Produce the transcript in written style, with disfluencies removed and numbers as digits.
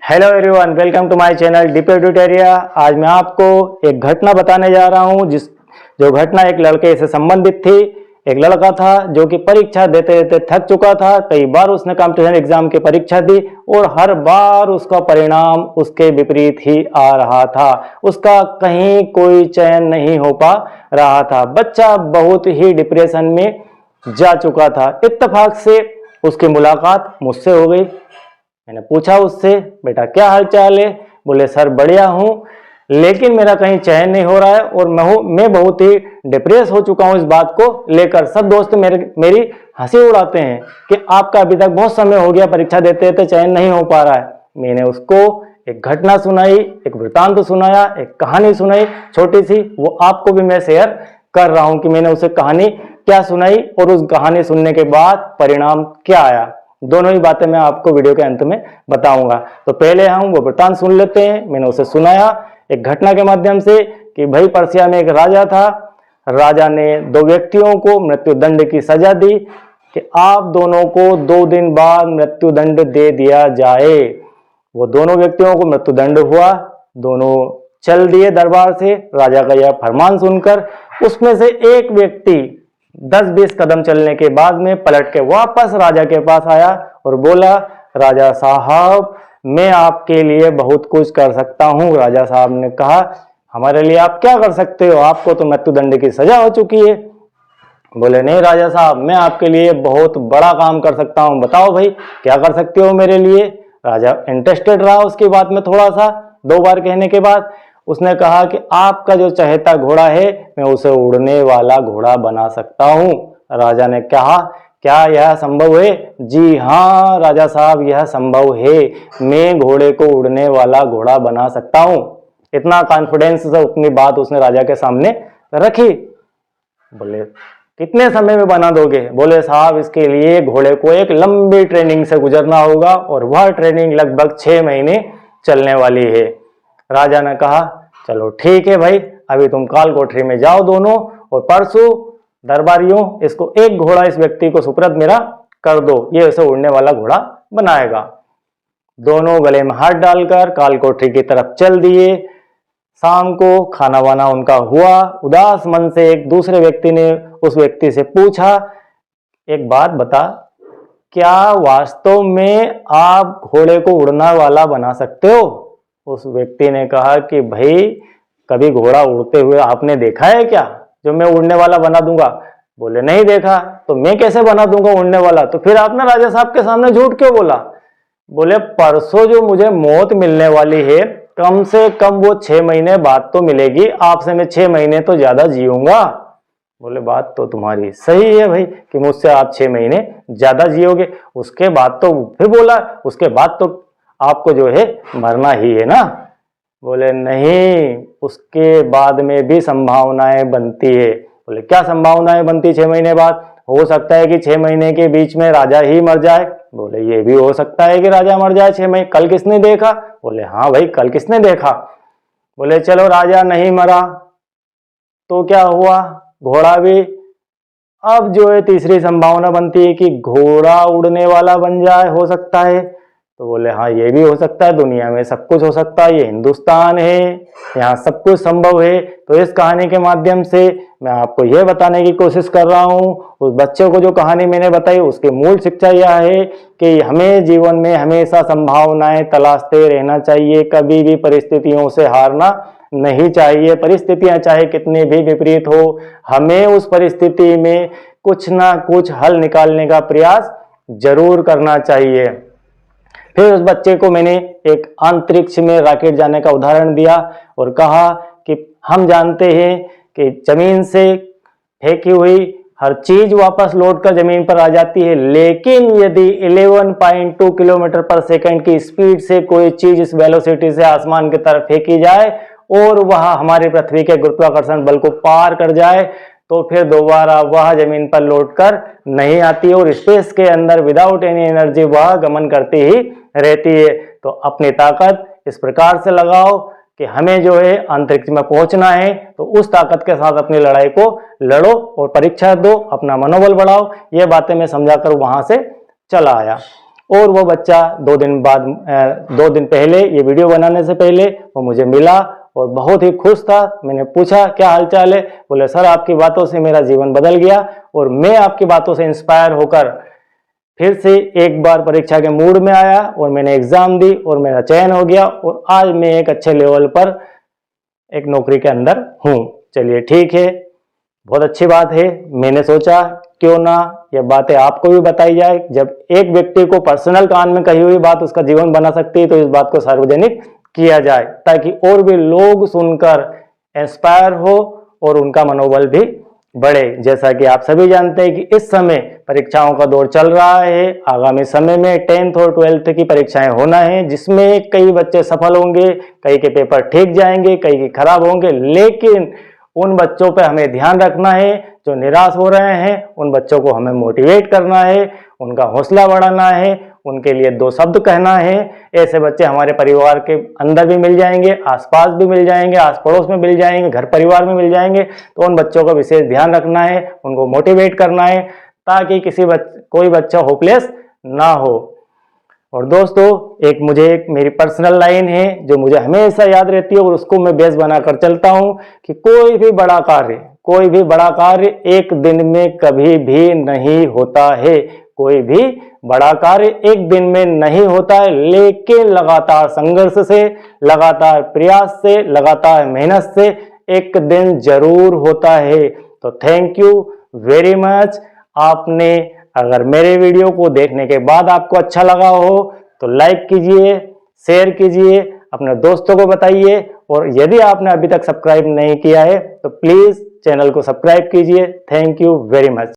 Hello everyone, welcome to my channel DP tutorial. आज मैं आपको एक घटना बताने जा रहा हूं जो घटना एक लड़के से संबंधित थी। एक लड़का था जो कि परीक्षा देते देते थक चुका था। कई बार उसने कंपटीशन एग्जाम की परीक्षा दी और हर बार उसका परिणाम उसके विपरीत ही आ रहा था। उसका कहीं कोई चयन नहीं हो पा रहा था। बच्चा बहुत ही डिप्रेशन में जा चुका था। इत्तेफाक से उसकी मुलाकात मुझसे हो गई। मैंने पूछा उससे, बेटा क्या हाल चाल है? बोले सर बढ़िया हूँ, लेकिन मेरा कहीं चयन नहीं हो रहा है और मैं बहुत ही डिप्रेस हो चुका हूँ इस बात को लेकर। सब दोस्त मेरी हंसी उड़ाते हैं कि आपका अभी तक बहुत समय हो गया, परीक्षा देते देते चयन नहीं हो पा रहा है। मैंने उसको एक घटना सुनाई, एक वृतांत सुनाया, एक कहानी सुनाई छोटी सी। वो आपको भी मैं शेयर कर रहा हूँ कि मैंने उसे कहानी क्या सुनाई और उस कहानी सुनने के बाद परिणाम क्या आया। दोनों ही बातें मैं आपको वीडियो के अंत में बताऊंगा। तो पहले हम वो वृतांत सुन लेते हैं। मैंने उसे सुनाया एक घटना के माध्यम से कि भाई पर्सिया में एक राजा था। राजा ने दो व्यक्तियों को मृत्युदंड की सजा दी कि आप दोनों को 2 दिन बाद मृत्युदंड दे दिया जाए। वो दोनों व्यक्तियों को मृत्युदंड हुआ। दोनों चल दिए दरबार से राजा का यह फरमान सुनकर। उसमें से एक व्यक्ति 10-20 कदम चलने के बाद में पलट के वापस राजा के पास आया और बोला, राजा साहब मैं आपके लिए बहुत कुछ कर सकता हूं। राजा साहब ने कहा, हमारे लिए आप क्या कर सकते हो? आपको तो मृत्युदंड की सजा हो चुकी है। बोले नहीं राजा साहब, मैं आपके लिए बहुत बड़ा काम कर सकता हूं। बताओ भाई क्या कर सकते हो मेरे लिए? राजा इंटरेस्टेड रहा उसकी बात में थोड़ा सा। 2 बार कहने के बाद उसने कहा कि आपका जो चहेता घोड़ा है मैं उसे उड़ने वाला घोड़ा बना सकता हूं। राजा ने कहा, क्या यह संभव है? जी हाँ राजा साहब, यह संभव है। मैं घोड़े को उड़ने वाला घोड़ा बना सकता हूं। इतना कॉन्फिडेंस से अपनी बात उसने राजा के सामने रखी। बोले कितने समय में बना दोगे? बोले साहब इसके लिए घोड़े को एक लंबी ट्रेनिंग से गुजरना होगा और वह ट्रेनिंग लगभग 6 महीने चलने वाली है। राजा ने कहा, चलो ठीक है भाई, अभी तुम काल कोठरी में जाओ दोनों, और परसों दरबारियों इसको एक घोड़ा इस व्यक्ति को सुपुर्द मेरा कर दो, ये उसे उड़ने वाला घोड़ा बनाएगा। दोनों गले में हाथ डालकर काल कोठरी की तरफ चल दिए। शाम को खाना वाना उनका हुआ। उदास मन से एक दूसरे व्यक्ति ने उस व्यक्ति से पूछा, एक बात बता, क्या वास्तव में आप घोड़े को उड़ने वाला बना सकते हो? उस व्यक्ति ने कहा कि भाई कभी घोड़ा उड़ते हुए आपने देखा है क्या, जो मैं उड़ने वाला बना दूंगा? बोले नहीं देखा। तो मैं कैसे बना दूंगा उड़ने वाला? तो फिर आपने राजा साहब के सामने झूठ क्यों बोला? बोले परसों जो मुझे मौत मिलने वाली है, कम से कम वो 6 महीने बाद तो मिलेगी। आपसे मैं 6 महीने तो ज्यादा जीऊंगा। बोले बात तो तुम्हारी सही है भाई कि मुझसे आप 6 महीने ज्यादा जियोगे। उसके बाद तो फिर बोला, उसके बाद तो आपको जो है मरना ही है ना? बोले नहीं, उसके बाद में भी संभावनाएं बनती है। बोले क्या संभावनाएं बनती 6 महीने बाद? हो सकता है कि 6 महीने के बीच में राजा ही मर जाए। बोले ये भी हो सकता है कि राजा मर जाए 6 महीने। कल किसने देखा? बोले हाँ भाई कल किसने देखा। बोले चलो राजा नहीं मरा तो क्या हुआ, घोड़ा भी। अब जो है तीसरी संभावना बनती है कि घोड़ा उड़ने वाला बन जाए, हो सकता है। तो बोले हाँ ये भी हो सकता है, दुनिया में सब कुछ हो सकता है, ये हिंदुस्तान है, यहाँ सब कुछ संभव है। तो इस कहानी के माध्यम से मैं आपको यह बताने की कोशिश कर रहा हूँ। उस बच्चे को जो कहानी मैंने बताई उसकी मूल शिक्षा यह है कि हमें जीवन में हमेशा संभावनाएं तलाशते रहना चाहिए। कभी भी परिस्थितियों से हारना नहीं चाहिए। परिस्थितियां चाहे कितनी भी विपरीत हो, हमें उस परिस्थिति में कुछ ना कुछ हल निकालने का प्रयास जरूर करना चाहिए। फिर उस बच्चे को मैंने एक अंतरिक्ष में रॉकेट जाने का उदाहरण दिया और कहा कि हम जानते हैं कि जमीन से फेंकी हुई हर चीज वापस लौटकर जमीन पर आ जाती है, लेकिन यदि 11.2 किलोमीटर पर सेकंड की स्पीड से कोई चीज इस वेलोसिटी से आसमान की तरफ फेंकी जाए और वह हमारी पृथ्वी के गुरुत्वाकर्षण बल को पार कर जाए तो फिर दोबारा वह जमीन पर लौटकर नहीं आती और स्पेस के अंदर विदाउट एनी एनर्जी वह गमन करती ही रहती है। तो अपनी ताकत इस प्रकार से लगाओ कि हमें जो है अंतरिक्ष में पहुंचना है, तो उस ताकत के साथ अपनी लड़ाई को लड़ो और परीक्षा दो, अपना मनोबल बढ़ाओ। ये बातें मैं समझाकर वहां से चला आया। और वो बच्चा 2 दिन पहले, ये वीडियो बनाने से पहले वो मुझे मिला और बहुत ही खुश था। मैंने पूछा क्या हालचाल है, बोले सर आपकी बातों से मेरा जीवन बदल गया और मैं आपकी बातों से इंस्पायर होकर फिर से एक बार परीक्षा के मूड में आया और मैंने एग्जाम दी और मेरा चयन हो गया और आज मैं एक अच्छे लेवल पर एक नौकरी के अंदर हूँ। चलिए ठीक है, बहुत अच्छी बात है। मैंने सोचा क्यों ना ये बातें आपको भी बताई जाए। जब एक व्यक्ति को पर्सनल कान में कही हुई बात उसका जीवन बना सकती है तो इस बात को सार्वजनिक किया जाए ताकि और भी लोग सुनकर इंस्पायर हो और उनका मनोबल भी बढ़े। जैसा कि आप सभी जानते हैं कि इस समय परीक्षाओं का दौर चल रहा है। आगामी समय में 10th और 12th की परीक्षाएं होना है, जिसमें कई बच्चे सफल होंगे, कई के पेपर ठीक जाएंगे, कई के खराब होंगे, लेकिन उन बच्चों पे हमें ध्यान रखना है जो निराश हो रहे हैं। उन बच्चों को हमें मोटिवेट करना है, उनका हौसला बढ़ाना है, उनके लिए 2 शब्द कहना है। ऐसे बच्चे हमारे परिवार के अंदर भी मिल जाएंगे, आसपास भी मिल जाएंगे, आस पड़ोस में मिल जाएंगे, घर परिवार में मिल जाएंगे। तो उन बच्चों का विशेष ध्यान रखना है, उनको मोटिवेट करना है ताकि कोई बच्चा होपलेस ना हो। और दोस्तों एक मेरी पर्सनल लाइन है जो मुझे हमेशा याद रहती है और उसको मैं बेस बनाकर चलता हूं कि कोई भी बड़ा कार्य एक दिन में कभी भी नहीं होता है। कोई भी बड़ा कार्य एक दिन में नहीं होता है, लेकिन लगातार संघर्ष से, लगातार प्रयास से, लगातार मेहनत से एक दिन जरूर होता है। तो थैंक यू वेरी मच। आपने अगर मेरे वीडियो को देखने के बाद आपको अच्छा लगा हो तो लाइक कीजिए, शेयर कीजिए, अपने दोस्तों को बताइए और यदि आपने अभी तक सब्सक्राइब नहीं किया है तो प्लीज चैनल को सब्सक्राइब कीजिए। Thank you very much.